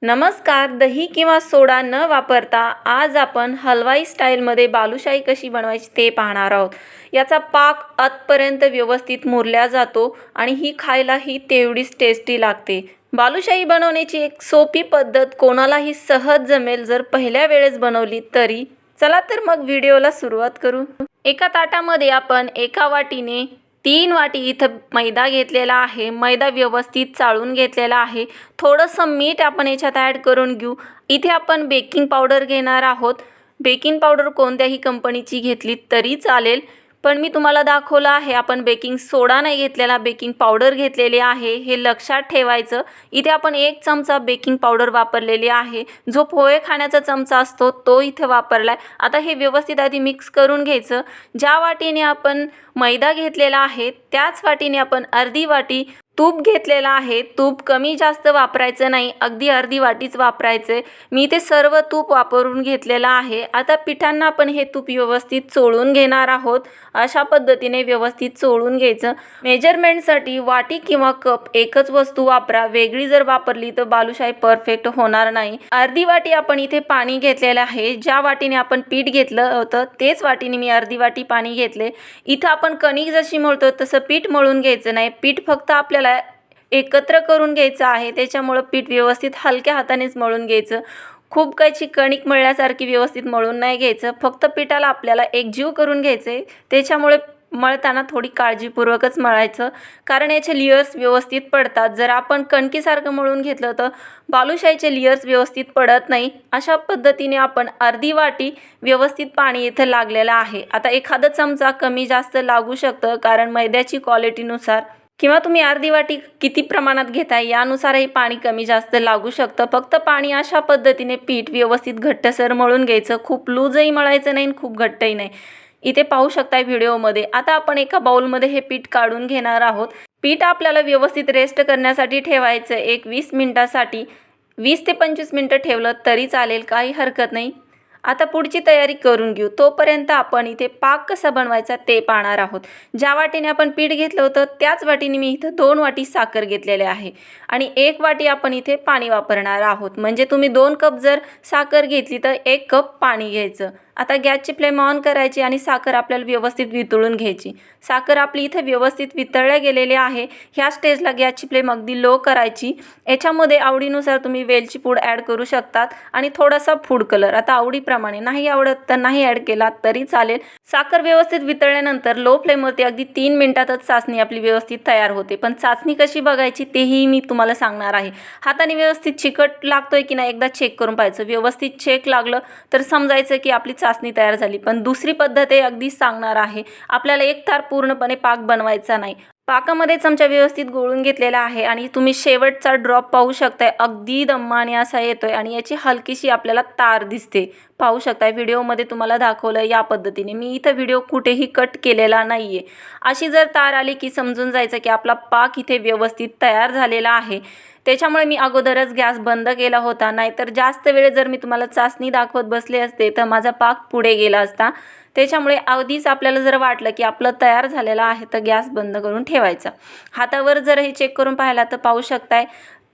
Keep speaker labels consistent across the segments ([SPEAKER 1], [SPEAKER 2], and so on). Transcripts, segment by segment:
[SPEAKER 1] नमस्कार. दही किंवा सोडा न वापरता आज आपण हलवाई स्टाईलमध्ये बालुशाही कशी बनवायची ते पाहणार आहोत. याचा पाक आतपर्यंत व्यवस्थित मुरला जातो आणि ही खायलाही तेवढीच टेस्टी लागते. बालुशाही बनवण्याची एक सोपी पद्धत कोणालाही सहज जमेल जर पहिल्या वेळेस बनवली तरी. चला तर मग व्हिडिओला सुरुवात करू. एका ताटामध्ये आपण एका वाटीने 3 वाटी इथं मैदा घेतलेला आहे. मैदा व्यवस्थित चाळून घेतलेला आहे. थोडंसं मीठ आपण याच्यात ॲड करून घेऊ. इथे आपण बेकिंग पावडर घेणार आहोत. बेकिंग पावडर कोणत्याही कंपनीची घेतली तरी चालेल, पण मी तुम्हाला दाखवलं आहे आपण बेकिंग सोडा नाही घेतलेला, बेकिंग पावडर घेतलेली आहे. हे लक्षात ठेवायचं. इथे आपण 1 चमचा बेकिंग पावडर वापरलेली आहे. जो पोहे खाण्याचा चमचा असतो तो इथे वापरला आहे. आता हे व्यवस्थित आधी मिक्स करून घ्यायचं. ज्या वाटीने आपण मैदा घेतलेला आहे त्याच वाटीने आपण अर्धी वाटी तूप घेतलेला आहे. तूप कमी जास्त वापरायचं नाही, अगदी अर्धी वाटीच वापरायचं आहे. मी ते सर्व तूप वापरून घेतलेलं आहे. आता पिठांना आपण हे तूप व्यवस्थित चोळून घेणार आहोत. अशा पद्धतीने व्यवस्थित चोळून घ्यायचं. मेजरमेंटसाठी वाटी किंवा कप एकच वस्तू वापरा. वेगळी जर वापरली तर बालुशाही परफेक्ट होणार नाही. अर्धी वाटी आपण इथे पाणी घेतलेलं आहे. ज्या वाटीने आपण पीठ घेतलं होतं तेच वाटीने मी अर्धी वाटी पाणी घेतले. इथं आपण कणिक जशी मळतो तसं पीठ मळून घ्यायचं नाही. पीठ फक्त आपल्याला एकत्र करून घ्यायचं आहे. त्याच्यामुळं पीठ व्यवस्थित हलक्या हातानेच मळून घ्यायचं. खूप काहीची कणिक मळल्यासारखी व्यवस्थित मळून नाही घ्यायचं. फक्त पिठाला आपल्याला एकजीव करून घ्यायचं आहे. त्याच्यामुळे मळताना थोडी काळजीपूर्वकच मळायचं, कारण याचे लेयर्स व्यवस्थित पडतात. जर आपण कणकीसारखं मळून घेतलं तर बालुशाहीचे लेयर्स व्यवस्थित पडत नाही. अशा पद्धतीने आपण अर्धी वाटी व्यवस्थित पाणी इथं लागलेलं आहे. आता एखादा चमचा कमी जास्त लागू शकतं, कारण मैद्याची क्वालिटीनुसार किंवा तुम्ही अर्धी वाटी किती प्रमाणात घेताय यानुसारही पाणी कमी जास्त लागू शकतं. फक्त पाणी अशा पद्धतीने पीठ व्यवस्थित घट्टसर मळून घ्यायचं. खूप लूजही मळायचं नाही आणि खूप घट्टही नाही. इथे पाहू शकताय व्हिडिओमध्ये. आता आपण एका बाउलमध्ये हे पीठ काढून घेणार आहोत. पीठ आपल्याला व्यवस्थित रेस्ट करण्यासाठी ठेवायचं. एक 20 मिनिटासाठी 20 ते 25 मिनटं ठेवलं तरी चालेल, काही हरकत नाही. आता पुढची तयारी करून घेऊ. तोपर्यंत आपण इथे पाक कसा बनवायचा ते पाहणार आहोत. ज्या वाटीने आपण पीठ घेतलं होतं त्याच वाटीने मी इथं 2 वाटी साखर घेतलेली आहे आणि 1 वाटी आपण इथे पाणी वापरणार आहोत. म्हणजे तुम्ही 2 कप जर साखर घेतली तर 1 कप पाणी घ्यायचं. आता गॅसची फ्लेम ऑन करायची आणि साखर आपल्याला व्यवस्थित वितळून घ्यायची. साखर आपली इथे व्यवस्थित वितळल्या गेलेली आहे. ह्या स्टेजला गॅसची फ्लेम अगदी लो करायची. याच्यामध्ये आवडीनुसार तुम्ही वेलची पूड ॲड करू शकतात आणि थोडासा फूड कलर. आता आवडीप्रमाणे, नाही आवडत तर नाही ॲड केला तरी चालेल. साखर व्यवस्थित वितळल्यानंतर लो फ्लेमवरती अगदी 3 मिनिटातच चाचणी आपली व्यवस्थित तयार होते. पण चाचणी कशी बघायची तेही मी तुम्हाला सांगणार आहे. हाताने व्यवस्थित चिकट लागतोय की नाही एकदा चेक करून पाहायचं. व्यवस्थित चेक लागलं तर समजायचं की आपली चाचणी तयार झाली. पण दुसरी पद्धत आहे अगदी सांगणार आहे. आपल्याला एकतार पूर्णपणे पाक बनवायचा नाही. पाकामध्ये चमचा व्यवस्थित गोळून घेतलेला आहे आणि तुम्ही शेवटचा ड्रॉप पाहू शकताय. अगदी दम्माने असा येतोय आणि याची हलकीशी आपल्याला तार दिसते. पाहू शकताय व्हिडिओमध्ये तुम्हाला दाखवलं या पद्धतीने. मी इथं व्हिडिओ कुठेही कट केलेला नाही आहे. अशी जर तार आली की समजून जायचं की आपला पाक इथे व्यवस्थित तयार झालेला आहे. त्याच्यामुळे मी अगोदरच गॅस बंद केला होता. नाहीतर जास्त वेळ जर मी तुम्हाला चाचणी दाखवत बसले असते तर माझा पाक पुढे गेला असता. त्याच्यामुळे आधीच आपल्याला जर वाटलं की आपलं तयार झालेलं आहे तर गॅस बंद करून ठेवायचा. हातावर जर हे चेक करून पाहिला तर पाहू शकताय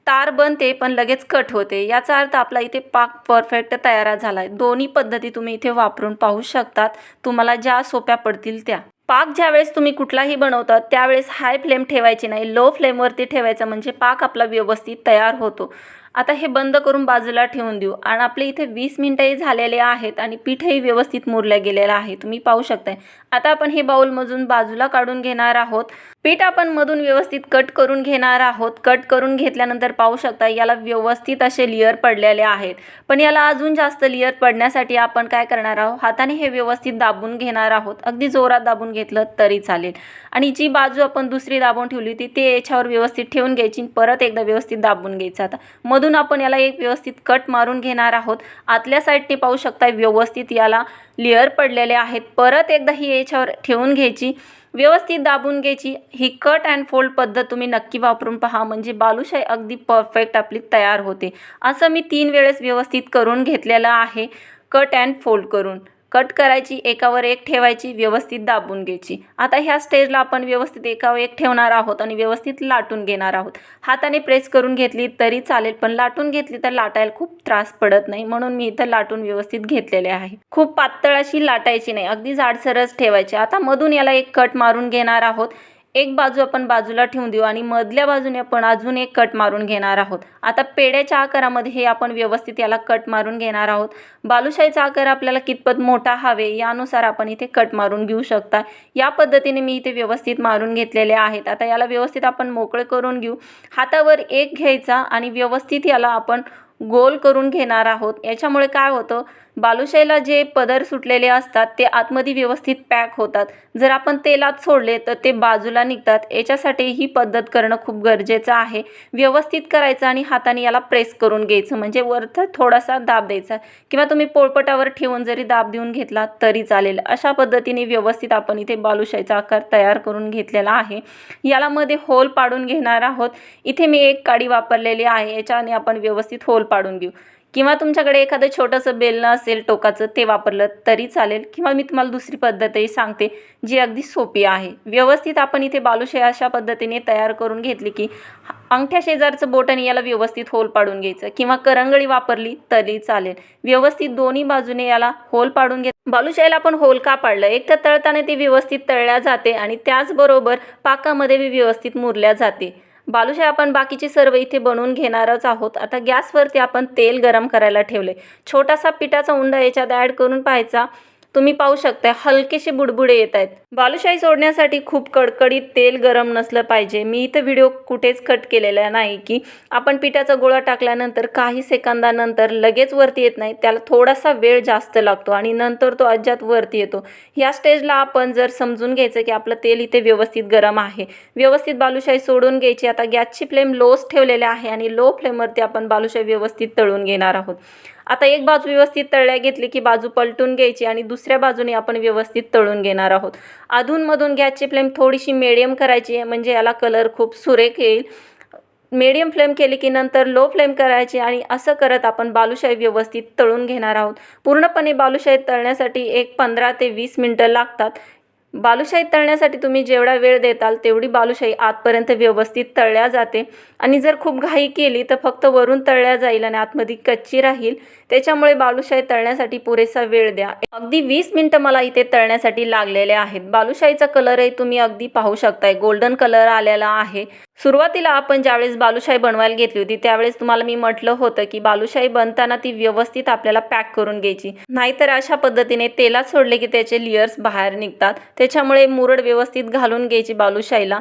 [SPEAKER 1] तार बनते पण लगेच कट होते. याचा अर्थ आपला इथे पाक परफेक्ट तयार झाला आहे. दोन्ही पद्धती तुम्ही इथे वापरून पाहू शकतात, तुम्हाला ज्या सोप्या पडतील त्या. पाक ज्यावेळेस तुम्ही कुठलाही बनवता त्यावेळेस हाय फ्लेम ठेवायची नाही, लो फ्लेमवरती ठेवायचा, म्हणजे पाक आपला व्यवस्थित तयार होतो. आता हे बंद करून बाजूला ठेवून देऊ आणि आपले इथे 20 मिनिटंही झालेले आहेत आणि पीठही व्यवस्थित मुरलं गेलेलं आहे. तुम्ही पाहू शकताय. आता आपण हे बाउलमधून बाजूला काढून घेणार आहोत. पीठ आपण मधून व्यवस्थित कट करून घेणार आहोत. कट करून घेतल्यानंतर पाहू शकता याला व्यवस्थित असे लेयर पडलेले आहेत. पण याला अजून जास्त लेयर पडण्यासाठी आपण काय करणार आहोत, हाताने हे व्यवस्थित दाबून घेणार आहोत. अगदी जोरात दाबून घेतलं तरी चालेल आणि जी बाजू आपण दुसरी दाबून ठेवली होती ते याच्यावर व्यवस्थित ठेवून घ्यायची. परत एकदा व्यवस्थित दाबून घ्यायचं. आता मधून आपण याला एक व्यवस्थित कट मारून घेणार आहोत. आतल्या साईडने पाहू शकता व्यवस्थित याला लेयर पडलेले आहेत. परत एकदा ही याच्यावर ठेवून घ्यायची, व्यवस्थित दाबून घ्यायची. ही कट अँड फोल्ड पद्धत तुम्ही नक्की वापरून पहा, म्हणजे बालुशाही अगदी परफेक्ट आपली तयार होते. असं मी 3 वेळेस व्यवस्थित करून घेतलेलं आहे कट अँड फोल्ड करून. कट करायची, एकावर एक ठेवायची, व्यवस्थित दाबून घ्यायची। आता ह्या स्टेजला आपण व्यवस्थित एकावर एक ठेवणार आहोत आणि व्यवस्थित लाटून घेणार आहोत। हाताने प्रेस करून घेतली तरी चालेल, पण लाटून घेतली तर लाटायला खूप त्रास पडत नाही, म्हणून मी इथं लाटून व्यवस्थित घेतलेले आहे। खूप पातळ अशी लाटायची नाही, अगदी जाडसरच ठेवायची। आता मधून याला एक कट मारून घेणार आहोत। एक बाजू आपण बाजूला ठेवून देऊ आणि मधल्या बाजूने आपण अजून एक कट मारून घेणार आहोत। आता पेढ्याच्या आकारामध्ये हे आपण व्यवस्थित याला कट मारून घेणार आहोत। बालुशाहीचा आकार आपल्याला कितपत मोठा हवे यानुसार आपण इथे कट मारून घेऊ शकता। या पद्धतीने मी इथे व्यवस्थित मारून घेतलेले आहेत। आता याला व्यवस्थित आपण मोकळे करून घेऊ। हातावर एक घ्यायचा आणि व्यवस्थित याला आपण गोल करून घेणार आहोत। याच्यामुळे काय होतं, बालुशाहीला जे पदर सुटलेले असतात ते आतमध्ये व्यवस्थित पॅक होतात। जर आपण तेलात सोडले तर ते बाजूला निघतात। याच्यासाठी ही पद्धत करणं खूप गरजेचं आहे। व्यवस्थित करायचं आणि हाताने याला प्रेस करून घ्यायचं, म्हणजे वरती थोडासा दाब द्यायचा किंवा तुम्ही पोळपाटावर ठेवून जरी दाब देऊन घेतला तरी चालेल। अशा पद्धतीने व्यवस्थित आपण इथे बालुशाहीचा आकार तयार करून घेतलेला आहे। याला मध्ये होल पाडून घेणार आहोत। इथे मी एक काडी वापरलेली आहे, याच्याने आपण व्यवस्थित होल पाडून घेऊ, किंवा तुमच्याकडे एखादं छोटंसं बेलणं असेल टोकाचं ते वापरलं तरी चालेल, किंवा मी तुम्हाला दुसरी पद्धतही सांगते जी अगदी सोपी आहे। व्यवस्थित आपण इथे बालुशाही अशा पद्धतीने तयार करून घेतली की अंगठ्या शेजारचं बोटाने याला व्यवस्थित होल पाडून घ्यायचं, किंवा करंगळी वापरली तरी चालेल। व्यवस्थित दोन्ही बाजूने याला होल पाडून बालुशाहीला आपण होल का पाडलं, एक तर तळताना ती व्यवस्थित तळल्या जाते आणि त्याचबरोबर पाकामध्ये व्यवस्थित मुरल्या जाते। बालुशाही आपण बाकीची सर्व इथे बनवून घेणारच आहोत। आता गॅसवरती आपण तेल गरम करायला ठेवले। छोटासा पिठाचा उंडा याच्यात ॲड करून पाहायचा। तुम्ही पाहू शकता हलकेसे बुडबुडे येत आहेत। बालुशाही सोडण्यासाठी खूप कडकडीत तेल गरम नसलं पाहिजे। मी इथं व्हिडिओ कुठेच कट केलेला नाही की आपण पिठाचा गोळा टाकल्यानंतर काही सेकंदानंतर लगेच वरती येत नाही, त्याला थोडासा वेळ जास्त लागतो आणि नंतर तो अज्जात वरती येतो। या स्टेजला आपण जर समजून घ्यायचं की आपलं तेल इथे व्यवस्थित गरम आहे, व्यवस्थित बालुशाही सोडून घ्यायची। आता गॅसची फ्लेम लोच ठेवलेली आहे आणि लो फ्लेमवरती आपण बालुशाही व्यवस्थित तळून घेणार आहोत। आता एक बाजू व्यवस्थित तळल्या घेतली की बाजू पलटून घ्यायची आणि दुसऱ्या बाजूने आपण व्यवस्थित तळून घेणार आहोत। अधूनमधून गॅसची फ्लेम थोडीशी मीडियम करायची, म्हणजे याला कलर खूप सुरेख येईल। मीडियम फ्लेम केली की नंतर लो फ्लेम करायची आणि असं करत आपण बालुशाही व्यवस्थित तळून घेणार आहोत। पूर्णपणे बालुशाही तळण्यासाठी एक 15 ते 20 मिनिटं लागतात। बालुशाही तळण्यासाठी तुम्ही जेवढा वेळ देताल तेवढी बालुशाही आतपर्यंत व्यवस्थित तळल्या जाते आणि जर खूप घाई केली तर फक्त वरून तळल्या जाईल आणि आतमध्ये कच्ची राहील। त्याच्यामुळे बालुशाही तळण्यासाठी पुरेसा वेळ द्या। अगदी 20 मिनिटं मला इथे तळण्यासाठी लागलेले आहेत। बालुशाहीचा कलरही तुम्ही अगदी पाहू शकताय, गोल्डन कलर आलेला आहे। सुरुवातीला आपण ज्यावेळेस बालुशाही बनवायला घेतली होती त्यावेळेस तुम्हाला मी म्हटलं होतं की बालुशाही बनताना ती व्यवस्थित आपल्याला पॅक करून घ्यायची, नाहीतर अशा पद्धतीने तेलात सोडले की त्याचे लेयर्स बाहेर निघतात। त्याच्यामुळे मुरड व्यवस्थित घालून घ्यायची बालुशाहीला।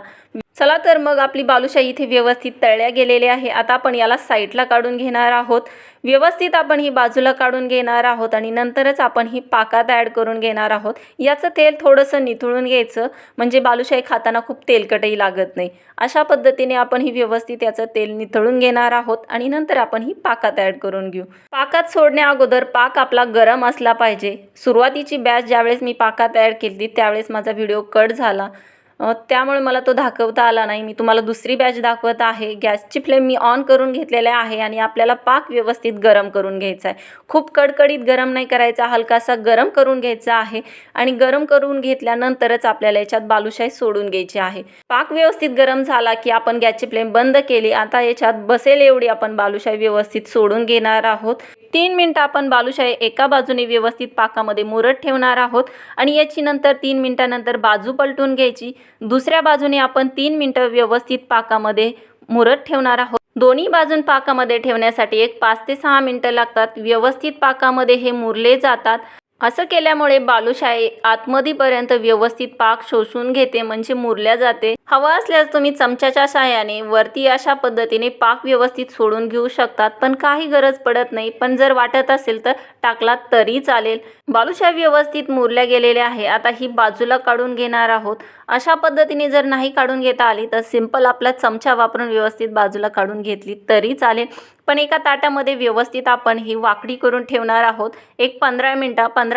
[SPEAKER 1] चला तर मग आपली बालुशाही इथे व्यवस्थित तळल्या गेलेली आहे। आता आपण याला साईडला काढून घेणार आहोत। व्यवस्थित आपण ही बाजूला काढून घेणार आहोत आणि नंतरच आपण ही पाकात ॲड करून घेणार आहोत। याचं तेल थोडंसं निथळून घ्यायचं, म्हणजे बालुशाही खाताना खूप तेलकटही लागत नाही। अशा पद्धतीने आपण ही व्यवस्थित याचं तेल निथळून घेणार आहोत आणि नंतर आपण ही पाकात ॲड करून घेऊ। पाकात सोडण्या अगोदर पाक आपला गरम असला पाहिजे। सुरुवातीची बॅच ज्यावेळेस मी पाकात ॲड केली त्यावेळेस माझा व्हिडिओ कट झाला, त्यामुळे मला तो दाखवता आला नाही। मी तुम्हाला दुसरी बॅच दाखवत आहे। गॅसची फ्लेम मी ऑन करून घेतलेली आहे आणि आपल्याला पाक व्यवस्थित गरम करून घ्यायचा आहे। खूप कडकडीत गरम नाही करायचा, हलकासा गरम करून घ्यायचा आहे आणि गरम करून घेतल्यानंतरच आपल्याला याच्यात बालुशाही सोडून घ्यायची आहे। पाक व्यवस्थित गरम झाला की आपण गॅसची फ्लेम बंद केली। आता याच्यात बसेल एवढी आपण बालुशाही व्यवस्थित सोडून घेणार आहोत। 3 मिनिटं आपण बालुशाही एका बाजूने व्यवस्थित पाकामध्ये मुरत ठेवणार आहोत आणि याची नंतर 3 मिनिटानंतर बाजू पलटून घ्यायची। दुसऱ्या बाजूने आपण 3 मिनिटं व्यवस्थित पाकामध्ये मुरत ठेवणार आहोत। दोन्ही बाजून पाकामध्ये ठेवण्यासाठी एक 5 ते 6 मिनिटं लागतात। व्यवस्थित पाकामध्ये हे मुरले जातात। असं केल्यामुळे बालुशाही आतमध्येपर्यंत व्यवस्थित पाक शोषून घेते, म्हणजे मुरल्या जाते। हवं असल्यास तुम्ही चमच्याच्या साहाय्याने वरती अशा पद्धतीने पाक व्यवस्थित सोडून घेऊ शकतात, पण काही गरज पडत नाही। पण जर वाटत असेल तर टाकलात तरी चालेल। बालुशाही व्यवस्थित मुरल्या गेलेल्या आहे। आता ही बाजूला काढून घेणार आहोत। अशा पद्धतीने जर नाही काढून घेता आली तर सिंपल आपला चमचा वापरून व्यवस्थित बाजूला काढून घेतली तरी चालेल, पण एका ताटामध्ये व्यवस्थित आपण ही वाकडी करून ठेवणार आहोत। एक 15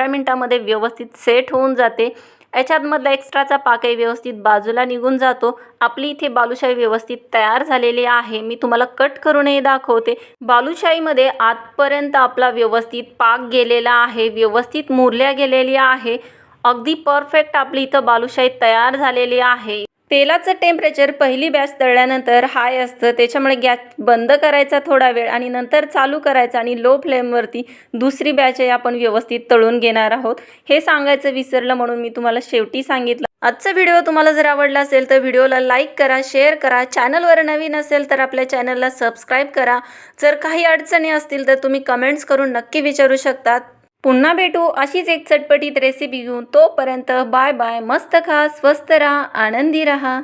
[SPEAKER 1] मिनिटामध्ये व्यवस्थित सेट होऊन जाते याच्यामधला एक्स्ट्राचा पाकही व्यवस्थित बाजूला निघून जातो. आपली इथे बालुशाही व्यवस्थित तयार झालेली आहे. मी तुम्हाला कट करूनही दाखवते. बालुशाहीमध्ये आतपर्यंत आपला व्यवस्थित पाक गेलेला आहे, व्यवस्थित मुरल्या गेलेली आहे. अगदी परफेक्ट आपली इथं बालुशाही तयार झालेली आहे. तेलाचं टेम्परेचर पहिली बॅच तळल्यानंतर हाय असतं, त्याच्यामुळे गॅस बंद करायचा थोडा वेळ आणि नंतर चालू करायचा आणि लो फ्लेमवरती दुसरी बॅचही आपण व्यवस्थित तळून घेणार आहोत. हे सांगायचं विसरलं म्हणून मी तुम्हाला शेवटी सांगितलं. आजचा व्हिडिओ तुम्हाला जर आवडला असेल तर व्हिडिओला लाईक करा, शेअर करा. चॅनलवर नवीन असेल तर आपल्या चॅनलला सबस्क्राईब करा. जर काही अडचणी असतील तर तुम्ही कमेंट्स करून नक्की विचारू शकतात. पुन्हा भेटू अशीच एक चटपटीत रेसिपी घेऊन. तोपर्यंत बाय बाय. मस्त खा, स्वस्त राहा, आनंदी राहा.